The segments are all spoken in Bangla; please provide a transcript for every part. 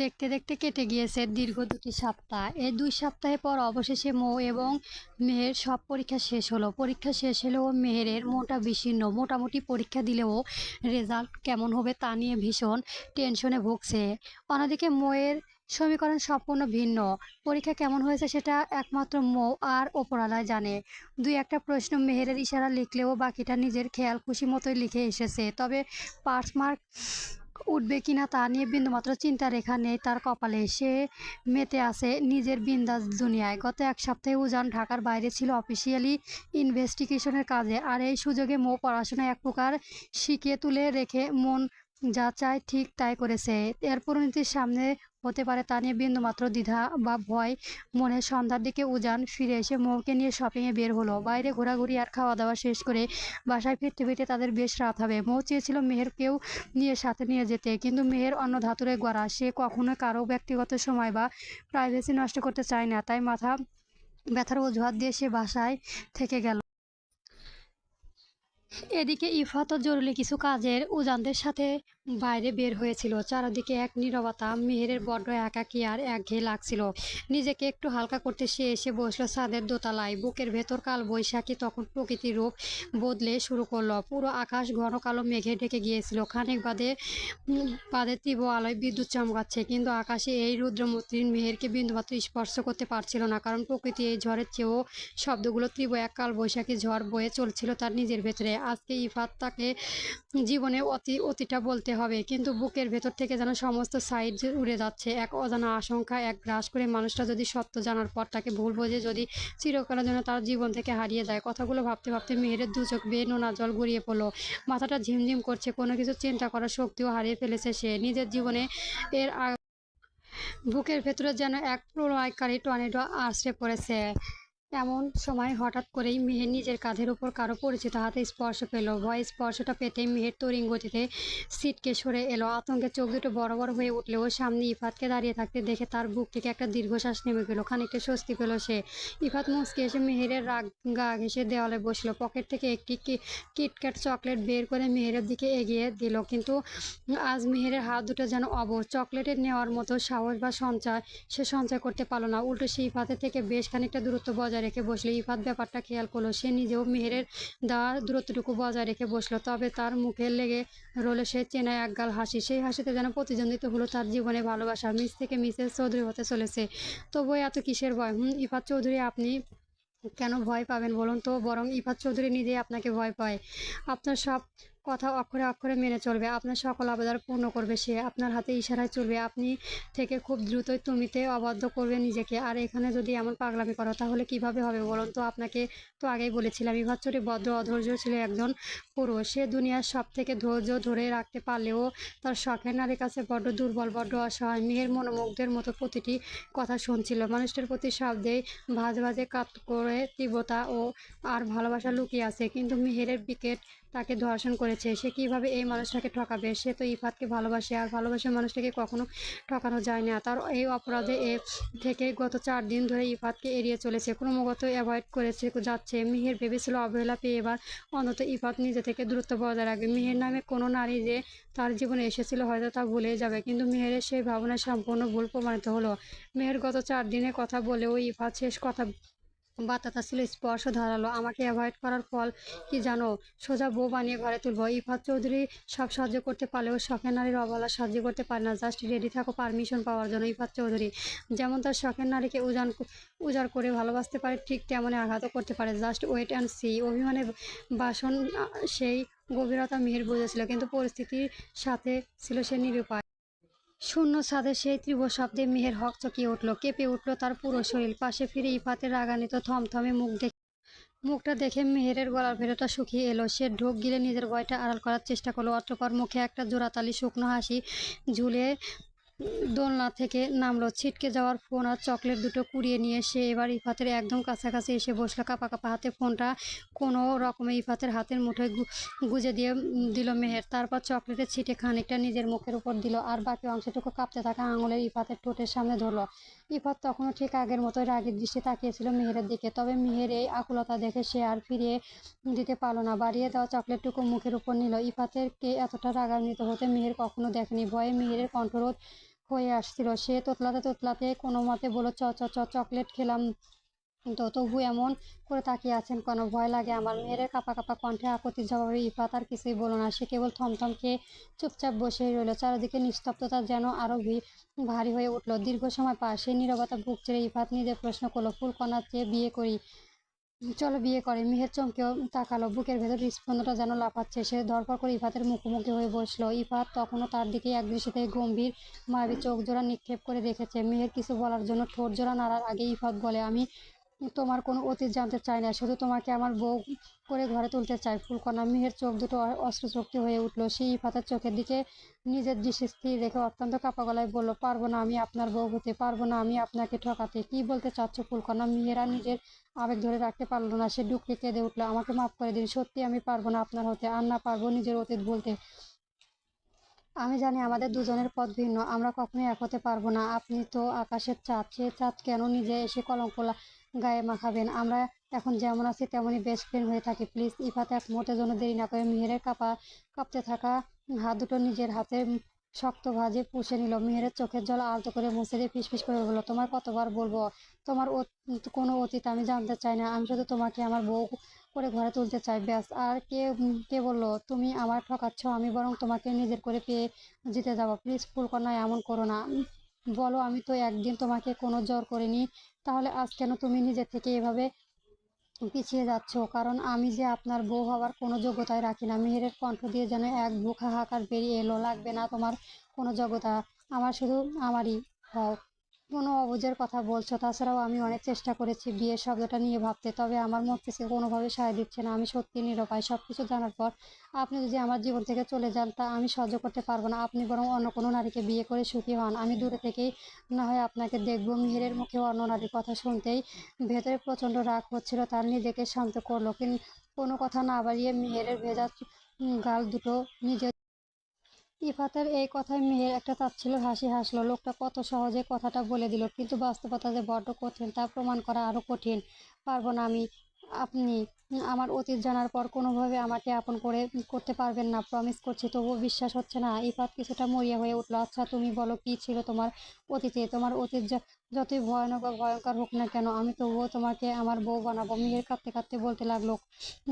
দেখতে দেখতে কেটে গিয়েছে দীর্ঘ 2টি সপ্তাহ। এই 2 সপ্তাহে পর অবশেষে মৌ এবং মেহের সব পরীক্ষা শেষ হলো। পরীক্ষা শেষ হলেও মেহেরের মনটা বিষণ্ণ। মোটামুটি পরীক্ষা দিলেও রেজাল্ট কেমন হবে তা নিয়ে ভীষণ টেনশনে ভুগছে। অন্যদিকে মৌয়ের সমীকরণ সম্পূর্ণ ভিন্ন। পরীক্ষা কেমন হয়েছে সেটা একমাত্র মৌ আর ওপরওয়ালাই জানে। দুই একটা প্রশ্ন মেহেরের ইশারা লিখলেও বাকিটা নিজের খেয়াল খুশি মতোই লিখে এসেছে। তবে পাস মার্ক উঠবে কিনা তা নিয়ে বিন্দুমাত্র চিন্তা রেখা নেই তার কপালে। সে মেতে আছে নিজের বিন্দাস দুনিয়ায়। গত 1 সপ্তাহে উজান ঢাকার বাইরে ছিল অফিসিয়ালি ইনভেস্টিগেশনের কাজে, আর এই সুযোগে মৌ পড়াশোনা এক প্রকার শিখিয়ে তুলে রেখে মন যা চায় ঠিক তাই করেছে। এর পরিণতির সামনে হতে পারে তা নিয়ে বিন্দুমাত্র দ্বিধা বা ভয় মনে। সন্ধ্যার দিকে উজান ফিরে এসে মৌকে নিয়ে শপিংয়ে বের হলো। বাইরে ঘোরাঘুরি আর খাওয়া দাওয়া শেষ করে বাসায় ফিরতে ফিরতে তাদের বেশ রাত হবে। মৌ চেয়েছিল মেহেরকেও নিয়ে সাথে নিয়ে যেতে, কিন্তু মেহের অন্য ধাতুরে গড়া। সে কখনো কারো ব্যক্তিগত সময় বা প্রাইভেসি নষ্ট করতে চায় না, তাই মাথা ব্যথার অজুহাত দিয়ে সে বাসায় থেকে গেল। এদিকে ইফাতও জরুরি কিছু কাজের উজানদের সাথে বাইরে বের হয়েছিল। চারদিকে এক নীরবতা। মেহেরের বড্ড একাকী আর একঘেয়ে লাগছিল। নিজেকে একটু হালকা করতে সে এসে বসলো ছাদের দোতলায়। বুকের ভেতর কাল বৈশাখী তখন প্রকৃতির রূপ বদলে শুরু করলো। পুরো আকাশ ঘন কালো মেঘে ঢেকে গিয়েছিল। খানিক বাদে তীব্র আলোয় বিদ্যুৎ চমকাচ্ছে, কিন্তু আকাশে এই রুদ্রমূর্তির মেহেরকে বিন্দুমাত্র স্পর্শ করতে পারছিল না, কারণ প্রকৃতি এই ঝড়ের চেয়েও শব্দগুলো তীব্র। এক কাল বৈশাখী ঝড় বয়ে চলছিল তার নিজের ভেতরে। আজকে ইফাত তাকে জীবনে অতিটা বলতে হবে, কিন্তু বুকের ভেতর থেকে যেন সমস্ত সাইড উড়ে যাচ্ছে এক অজানা আশঙ্কা। এক গ্রাস করে মানুষটা যদি সত্য জানার পর তাকে ভুল বোঝে, যদি চিরকালের জন্য তার জীবন থেকে হারিয়ে যায়। কথাগুলো ভাবতে ভাবতে মেহেরের দু চোখ বেয়ে নোনা জল গড়িয়ে পড়লো। মাথাটা ঝিমঝিম করছে। কোনো কিছু চিন্তা করার শক্তিও হারিয়ে ফেলেছে সে নিজের জীবনে। এর বুকের ভেতরে যেন এক প্রলয়কারী টর্নেডো আছড়ে পড়েছে। এমন সময় হঠাৎ করেই মেহের নিজের কাঁধের উপর কারো পরিচিত হাতে স্পর্শ পেল। ভয় স্পর্শটা পেতেই মেহের তড়িৎ গতিতে সিটকে সরে এলো। আতঙ্কে চোখ দুটো বড় বড় হয়ে উঠলেও সামনে ইফাতকে দাঁড়িয়ে থাকতে দেখে তার বুক থেকে একটা দীর্ঘশ্বাস নেমে গেল। খানিকটা স্বস্তি পেল সে। ইফাত মুচকি এসে মেহেরের গা ঘেঁষে দেওয়ালে বসলো। পকেট থেকে একটি কিটক্যাট চকলেট বের করে মেহেরের দিকে এগিয়ে দিল, কিন্তু আজ মেহেরের হাত দুটো যেন অবশ। চকলেটের নেওয়ার মতো সাহস বা সে সঞ্চয় করতে পারল না। উল্টো সে ইফাতের থেকে বেশ খানিকটা দূরত্ব বজায় রেখে বসলো। ইফাত ব্যাপারটা খেয়াল করলো। সে নিজেও মেহেরের দেওয়া দূরত্বটুকু বজায় রেখে বসলো। তবে তার মুখে লেগে রইল সে চেনা একগাল হাসি। সেই হাসিতে যেন প্রতিদ্বন্দ্বিতা হলো তার জীবনে ভালোবাসা। মিস থেকে মিসেস চৌধুরী হতে চলেছে। তবুও এত কিসের ভয়? ইফাত চৌধুরী, আপনি কেন ভয় পাবেন বলুন তো? বরং ইফাত চৌধুরী নিজেই আপনাকে ভয় পায়। আপনার সব কথা অক্ষরে অক্ষরে মেনে চলবে, আপনার সকল আবদার পূর্ণ করবে সে, আপনার হাতে ইশারায় চলবে। আপনি থেকে খুব দ্রুতই তুমিতে আবদ্ধ করবে নিজেকে। আর এখানে যদি এমন পাগলামি করো তাহলে কিভাবে হবে বলুন তো? আপনাকে তো আগেই বলেছিলাম ইফাত চৌধুরী বড্ড অধৈর্য ছিল একজন পুরুষ। সে দুনিয়ার সব থেকে ধৈর্য ধরে রাখতে পারলেও তার শখের নারীর কাছে বড্ড দুর্বল, বড্ড অসহায়। মেহের মনোমুগ্ধের মতো প্রতিটি কথা শুনছিল। মানুষটার প্রতি শব্দেই ভাঁজে ভাঁজে কাত করে তীব্রতা ও আর ভালোবাসা লুকিয়ে আছে, কিন্তু মেহেরের বিকেট তাকে ধর্ষণ করেছে। সে কিভাবে এই মানুষটাকে ঠকাবে? সে তো ইফাতকে ভালোবাসে, আর ভালোবাসার মানুষটাকে কখনো ঠকানো যায় না। তার এই অপরাধে থেকে গত 4 দিন ধরে ইফাতকে এড়িয়ে চলেছে, ক্রমাগত অ্যাভয়েড করেছে যাচ্ছে। মেহের ভেবেছিল অবহেলা পেয়ে এবার অন্তত ইফাত নিজে থেকে দূরত্ব বজায় রাখবে। মেহের নামে কোনো নারী যে তার জীবনে এসেছিল হয়তো তা ভুলে যাবে, কিন্তু মেহেরের সেই ভাবনা সম্পূর্ণ ভুল প্রমাণিত হলো। মেহের গত 4 দিনের কথা বলেও ইফাত শেষ কথা বার্তাটা ছিল স্পর্শ ধারালো। আমাকে অ্যাভয়েড করার ফল কি জানো? সোজা বউ বানিয়ে ঘরে তুলবো। ইফাত চৌধুরী সব সাহায্য করতে পারলেও শখের নারীর অবহেলা সাহায্য করতে পারে না। জাস্ট রেডি থাকো পারমিশন পাওয়ার জন্য। ইফাত চৌধুরী যেমন তার শখের নারীকে উজাড় করে ভালোবাসতে পারে, ঠিক তেমনই আঘাতও করতে পারে। Just wait and see. অভিমানে বাসন সেই গভীরতা মেহের বুঝেছিল, কিন্তু পরিস্থিতির সাথে ছিল সে নিরুপায়। শূন্য ছাদে সেই তীব্র শব্দে মেহের হকচকিয়ে উঠল, কেঁপে উঠল তার পুরো শরীর। পাশে ফিরে ইফাতের রাগান্বিত থমথমে মুখটা দেখে মেহেরের গলার ভেতরটা শুকিয়ে এলো। সে ঢোক গিলে নিজের ভয়টা আড়াল করার চেষ্টা করলো। অতঃপর মুখে একটা জোড়াতালি শুকনো হাসি ঝুলে দোলনা থেকে নামলো। ছিটকে যাওয়ার ফোন আর চকলেট দুটো কুড়িয়ে নিয়ে সে এবার ইফাতের একদম কাছাকাছি এসে বসলো। কাঁপা কাঁপা হাতে ফোনটা কোনো রকমে ইফাতের হাতের মুঠোয় গুজে দিয়ে দিল মেহের। তারপর চকলেটের ছিটে খানিকটা নিজের মুখের উপর দিল, আর বাকি অংশটুকু কাঁপতে থাকা আঙুলের ইফাতের ঠোঁটের সামনে ধরলো। ইফাত তখনও ঠিক আগের মতোই রাগের দৃষ্টি তাকিয়েছিল মেহেরের দিকে। তবে মেহের এই আকুলতা দেখে সে আর ফিরিয়ে দিতে পারল না। বাড়িয়ে দেওয়া চকলেটটুকু মুখের উপর নিল। ইফাতের কে এতটা রাগান্বিত হতে মেহের কখনো দেখেনি। ভয়ে মেহেরের কণ্ঠরোধ হয়ে আসছিল। সে তোতলাতে তোতলাতে কোনো মতে বলল, চ চ চ চকলেট খেলাম তো। তবু এমন করে তাকিয়ে আছেন কেন? ভয় লাগে আমার। মেহেরের কাঁপা কাঁপা কণ্ঠে আকুতির জবাবে ইফাত আর কিছুই বলল না। সে কেবল থমথম খেয়ে চুপচাপ বসেই রইল। চারিদিকে নিস্তব্ধতা যেন আরো ভারী হয়ে উঠল। দীর্ঘ সময় পার সেই নীরবতা বুক চিরে ইফাত নিজের প্রশ্ন করলো, ফুলকণার চেয়ে বিয়ে করি, চলো বিয়ে করে। মেহের চমকেও তাকালো, বুকের ভেতর স্পন্দনটা যেন লাফাচ্ছে। সে ধরপড় করে ইফাতের মুখোমুখি হয়ে বসলো। ইফাত তখনও তার দিকে একদৃষ্টিতে গম্ভীর মায়াবী চোখ জোড়া নিক্ষেপ করে দেখেছে। মেহের কিছু বলার জন্য ঠোঁট জোড়া নাড়ার আগে ইফাত বলে, আমি তোমার কোনো অতীত জানতে চাই না, শুধু তোমাকে আমার বউ করে ঘরে তুলতে চাই ফুলকণা। মেহের চোখ দুটো অশ্রুচক্ষু হয়ে উঠলো। সে ইফাতের চোখের দিকে নিজের দৃষ্টি স্থির রেখে অত্যন্ত কাঁপা গলায় বলল, পারবো না আমি আপনার বউ হতে, পারবো না আমি আপনাকে ঠকাতে। কি বলতে চাচ্ছ ফুলকণা? মেহেরা নিজের আবেগ ধরে রাখতে পারলো না। সে ডুকরে কেঁদে উঠলো, আমাকে মাফ করে দিন, সত্যি আমি পারবো না আপনার হতে, আর না পারবো নিজের অতীত ভুলতে। আমি জানি আমাদের দুজনের পথ ভিন্ন, আমরা কখনোই এক হতে পারবো না। আপনি তো আকাশের চাঁদ, সে চাঁদ কেন নিজে এসে কলঙ্ক গায়ে মাখাবেন? আমরা এখন যেমন আছি তেমনই বেস্ট ফ্রেন্ড হয়ে থাকি প্লিজ। ইফাত এক মুহূর্তের জন্য দেরি না করে মেহেরের কাঁপতে থাকা হাত দুটো নিজের হাতে শক্ত ভাঁজে পুষে নিল। মেহেরের চোখের জল আলতো করে মুছে দিয়ে ফিসফিস করে বলল, তোমার কতবার বলবো, তোমার কোনো অতীত আমি জানতে চাই না। আমি শুধু তোমাকে আমার বউ করে ঘরে তুলতে চাই, ব্যাস। আর কে বললো তুমি আমার ঠকাচ্ছ? আমি বরং তোমাকে নিজের করে পেয়ে জিতে যাবো। প্লিজ ফুলকণা, এমন করো না। বলো, আমি তো একদিন তোমাকে কোনো জোর করিনি, তাহলে আজ কেন তুমি নিজে থেকে এভাবে পিছিয়ে যাচ্ছ? কারণ আমি যে আপনার বউ হওয়ার কোনো যোগ্যতাই রাখি না। মেহেরের কণ্ঠ দিয়ে যেন এক বুক হাহাকার বেরিয়ে এলো, লাগবে না তোমার কোনো যোগ্যতা, আমার শুধু আমারই হও। কোনো অবুঝের কথা বলছো? তাছাড়াও আমি অনেক চেষ্টা করেছি বিয়ের শব্দটা নিয়ে ভাবতে, তবে আমার মস্তিষ্কে কোনোভাবে সায় দিচ্ছে না। আমি সত্যি নিরুপায়। সবকিছু জানার পর আপনি যদি আমার জীবন থেকে চলে যান তা আমি সহ্য করতে পারবো না। আপনি বরং অন্য কোনো নারীকে বিয়ে করে সুখী হন, আমি দূরে থেকেই না হয় আপনাকে দেখবো। মেহেরের মুখে অন্য নারীর কথা শুনতেই ভেতরে প্রচন্ড রাগ হচ্ছিল তার। নিজেকে শান্ত করলো, কিন্তু কোনো কথা না বাড়িয়ে মেহেরের ভেজা গাল দুটো নিজে। ইফাতের এই কথায় মেহের একটা তাচ্ছিল্য হাসি হাসলো। লোকটা কত সহজে কথাটা বলে দিল, কিন্তু বাস্তবতা যে বড্ড কঠিন তা প্রমাণ করা আরো কঠিন। পারবো না আমি। আপনি আমার অতীত জানার পর কোনোভাবে আমাকে আপন করতে পারবেন না, প্রমিস করছি। তবুও বিশ্বাস হচ্ছে না। ইফাত কিছুটা মরিয়া হয়ে উঠলো। আচ্ছা তুমি বলো, কি ছিল তোমার অতীতে? তোমার অতীত যতই ভয়ানক বা ভয়ঙ্কর হোক না কেন, আমি তবুও তোমাকে আমার বউ বানাবো। মেহের কাঁদতে কাঁদতে বলতে লাগলো,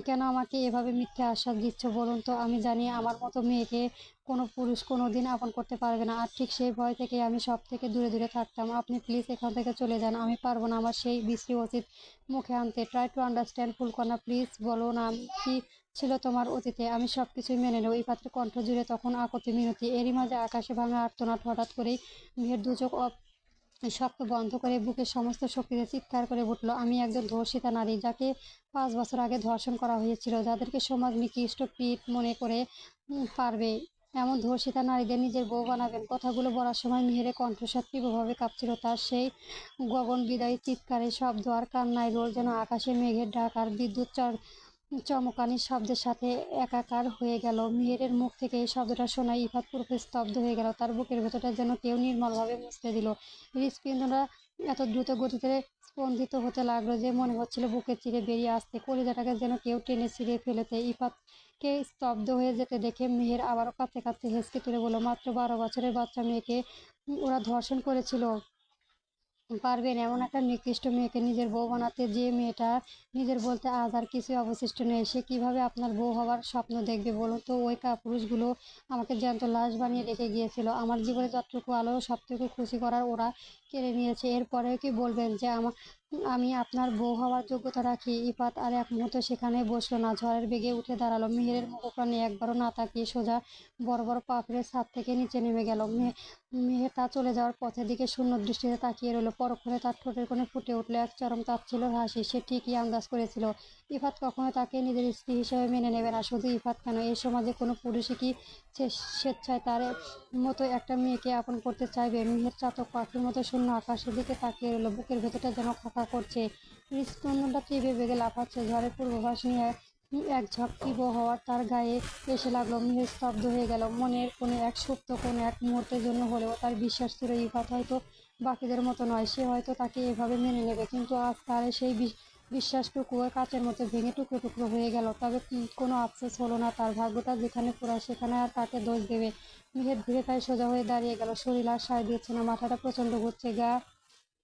কেন আমাকে এভাবে মিথ্যে আশ্বাস দিচ্ছ বলুন তো? আমি জানি আমার মতো মেয়েকে কোনো পুরুষ কোনোদিন আপন করতে পারবে না, আর ঠিক সেই ভয় থেকে আমি সব থেকে দূরে দূরে থাকতাম। আপনি প্লিজ এখান থেকে চলে যান, আমি পারবো না আমার সেই বিশ্রী অতীত মুখে আনতে। ট্রাই টু আন্ডারস্ট্যান্ড ফুলকণা, প্লিজ বলো না কি ছিল তোমার অতীতে, আমি সবকিছুই মেনে নেব। ইফাতের কণ্ঠ জুড়ে তখন আকুতি মিনতি। এরই মাঝে আকাশে ভাঙা আর্তনাদ। হঠাৎ করেই মেয়ের দু চোখ শক্ত বন্ধ করে বুকের সমস্ত শক্তিতে চিৎকার করে উঠল, আমি একজন ধর্ষিতা নারী, যাকে 5 বছর আগে ধর্ষণ করা হয়েছিল, যাদেরকে সমাজ নিকৃষ্ট পিঠ মনে করে পারবে এমন ধর্ষিতা নারীদের নিজের বউ বানাবেন। কথাগুলো বলার সময় মেহেরের কণ্ঠস্বর তীব্রভাবে কাঁপছিল। তার সেই গগন বিদায়ী চিৎকারের শব্দ আর কান্নায় রোল যেন আকাশে মেঘের ডাক আর বিদ্যুৎ চমকানির শব্দের সাথে একাকার হয়ে গেল। মেহেরের মুখ থেকে এই শব্দটা শোনায় ইফাত পুরোপুরি স্তব্ধ হয়ে গেল। তার বুকের ভেতরটা যেন কেউ নির্মলভাবে মুছড়ে দিল। হৃৎপিণ্ডটা এত দ্রুত গতিতে স্পন্দিত হতে লাগলো যে মনে হচ্ছিল বুকের চিরে বেরিয়ে আসতে। কলিজাটাকে যেন কেউ টেনে ছিঁড়ে ফেলেছে। ইফাতকে স্তব্ধ হয়ে যেতে দেখে মেহের আবারও কাঁদতে কাঁদতে হেসকে তুলে বলল, মাত্র 12 বছরের বাচ্চা মেয়েকে ওরা ধর্ষণ করেছিল? পারবেন এমন একটা নিকৃষ্ট মেয়েকে নিজের বউ বানাতে? যে মেয়েটা নিজের বলতে আজ আর কিছুই অবশিষ্ট নেই, সে কিভাবে আপনার বউ হওয়ার স্বপ্ন দেখবে বলুন তো? ওই কাপুরুষগুলো আমাকে জ্যান্ত লাশ বানিয়ে রেখে গিয়েছিল। আমার জীবনে যতটুকু আলো, সবটুকু খুশি করার ওরা কেড়ে নিয়েছে। এরপরেও কি বলবেন যে আমি আপনার বউ হওয়ার যোগ্যতা রাখি? ইফাত আর এক মুহূর্ত সেখানে বসলো না, ঝড়ের বেগে উঠে দাঁড়ালো। মেহেরের মুখপানে একবারও না তাকিয়ে সোজা বড় বড় পা ফেলে ছাদ থেকে নিচে নেমে গেল। মেহের তা চলে যাওয়ার পথের দিকে শূন্য দৃষ্টিতে তাকিয়ে রইল। পরক্ষণে তার ঠোঁটের কোণে ফুটে উঠল এক চরম তাচ্ছিল্যের হাসি। সে ঠিকই আন্দাজ করেছিল, ইফাত কখনো তাকে নিজের স্ত্রী হিসেবে মেনে নেবে না। শুধু ইফাত কেন, এই সমাজে কোনো পুরুষই কি স্বেচ্ছায় তার মতো একটা মেয়েকে আপন করতে চাইবে? মেহের চাতক পাখির মতো শূন্য আকাশের দিকে তাকিয়ে রইল। বুকের ভেতরটা যেন খাঁকা করছে, হৃৎস্পন্দনটা তীব্র বেগে লাফাচ্ছে। ঝড়ের পূর্বাভাস নিয়ে এক ঝাঁক তীব্র হওয়ার তার গায়ে এসে লাগলো। মেহের স্তব্ধ হয়ে গেল। মনের কোনো এক সুপ্ত কোনো এক মুহূর্তের জন্য হলেও তার বিশ্বাস ছিল ইফাত হয়তো বাকিদের মতো নয়, সে হয়তো তাকে এভাবে মেনে নেবে। কিন্তু আজ তার সেই বিশ্বাসটুকুও কাচের মতো ভেঙে টুকরো টুকরো হয়ে গেল। তবে কোনো আফসোস হলো না তার। ভাগ্যটা যেখানে পোড়া সেখানে আর কাকে দোষ দেবে? মেহের ধীরে পায়ে সোজা হয়ে দাঁড়িয়ে গেল। শরীর আর সায় দিচ্ছে না, মাথাটা প্রচণ্ড ঘুরছে, গা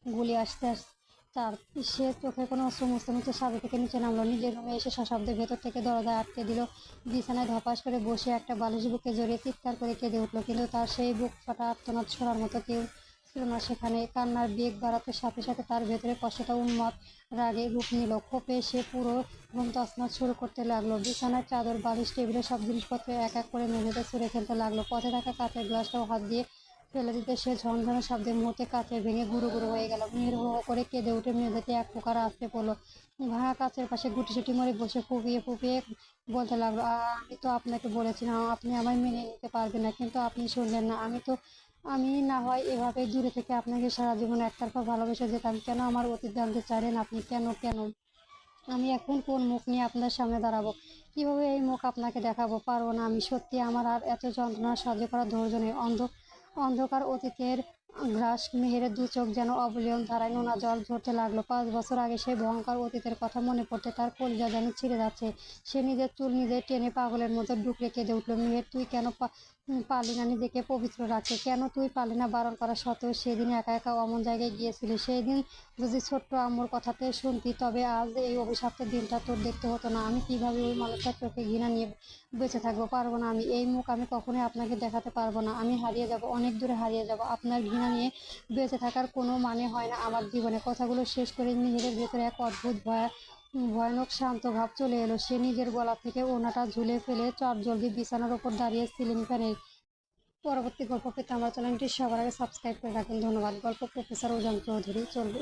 গুলি আসতে আসতে তার। সে চোখের কোনো অশ্রু মুছতে মুছতে ছাদে থেকে নিচে নামলো। নিজের রুমে এসে সশব্দে ভেতর থেকে দরজা আটকে দিল। বিছানায় ধপাস করে বসে একটা বালিশ বুকে জড়িয়ে চিৎকার করে কেঁদে উঠল, কিন্তু তার সেই বুক ফাটা আর্তনাদ শোনার মতো কেউ ছিল না সেখানে। কান্নার বেগ বাড়াতে সাথে সাথে তার ভেতরে কষ্টটা উন্মাদ রাগে রূপ নিল। ক্ষোভে সে পুরো ঘুম তছনছ শুরু করতে লাগলো। বিছানার চাদর, বালিশ, টেবিলের সব জিনিসপত্র এক এক করে মেঝেতে ছুঁড়ে ফেলতে লাগলো। পথে থাকা কাঁচের গ্লাসটাও হাত দিয়ে ফেলে দিতে সে ঝনঝনে শব্দের মুহূর্তে কাঁচে ভেঙে গুঁড়ো গুঁড়ো হয়ে গেল। মেহের হো হো করে কেঁদে উঠে মেঝেতে এক প্রকার আছড়ে পড়লো। ভাঙা কাঁচের পাশে গুটিসুটি মরে বসে ফুপিয়ে ফুপিয়ে বলতে লাগলো, আমি তো আপনাকে বলেছিলাম আপনি আমায় মেনে নিতে পারবেন না, কিন্তু আপনি শুনলেন না। আমি না হয় এভাবে দূরে থেকে আপনাকে সারা জীবন একতরফা ভালোবেসে যেতাম। কেন আমার অতীত জানতে চাইলেন আপনি? কেন কেন আমি এখন কোন মুখ নিয়ে আপনার সামনে দাঁড়াবো? কিভাবে এই মুখ আপনাকে দেখাবো? পারবো না আমি। সত্যি আমার আর এত যন্ত্রণা সহ্য করার ধৈর্য নেই। অন্ধকার অতীতের গ্রাস। মেহেরের দু চোখ যেন অবলিয়ন ধারায় নোনা জল ঝরতে লাগলো। 5 বছর আগে সেই ভয়ঙ্কর অতীতের কথা মনে পড়তে তার কলিজা যেন ছিঁড়ে যাচ্ছে। সে নিজের চুল নিজে টেনে পাগলের মতো ডুকরে কেঁদে উঠল। মেহের, তুই কেন পারলি না নিজেকে পবিত্র রাখতে? কেন তুই পারলি না বারণ করা সত্ত্বেও সেদিন একা একা অমন জায়গায় গিয়েছিলি? সেই দিন যদি ছোট্ট আম্মুর কথাতে শুনতি, তবে আজ এই অভিশপ্ত দিনটা তোর দেখতে হতো না। আমি কিভাবে ওই মানুষটার চোখে ঘৃণা নিয়ে বেঁচে থাকবো? পারবো না আমি। এই মুখ আমি কখনোই আপনাকে দেখাতে পারবো না। আমি হারিয়ে যাব, অনেক দূরে হারিয়ে যাব। আপনার ঘৃণা নিয়ে বেঁচে থাকার কোনো মানে হয় না আমার জীবনে। কথাগুলো শেষ করে মেহেরের ভেতরে এক অদ্ভুত ভয়ানক শান্ত ভাব চলে এলো। সে নিজের গলা থেকে ওড়নাটা ঝুলে ফেলে চটজলদি বিছানার ওপর দাঁড়িয়ে সিলিং ফ্যানে। পরবর্তী গল্প পেতে আমার চ্যানেলটি সবার আগে সাবস্ক্রাইব করে রাখুন। ধন্যবাদ। গল্প প্রফেসর উজান চৌধুরী। চলবে।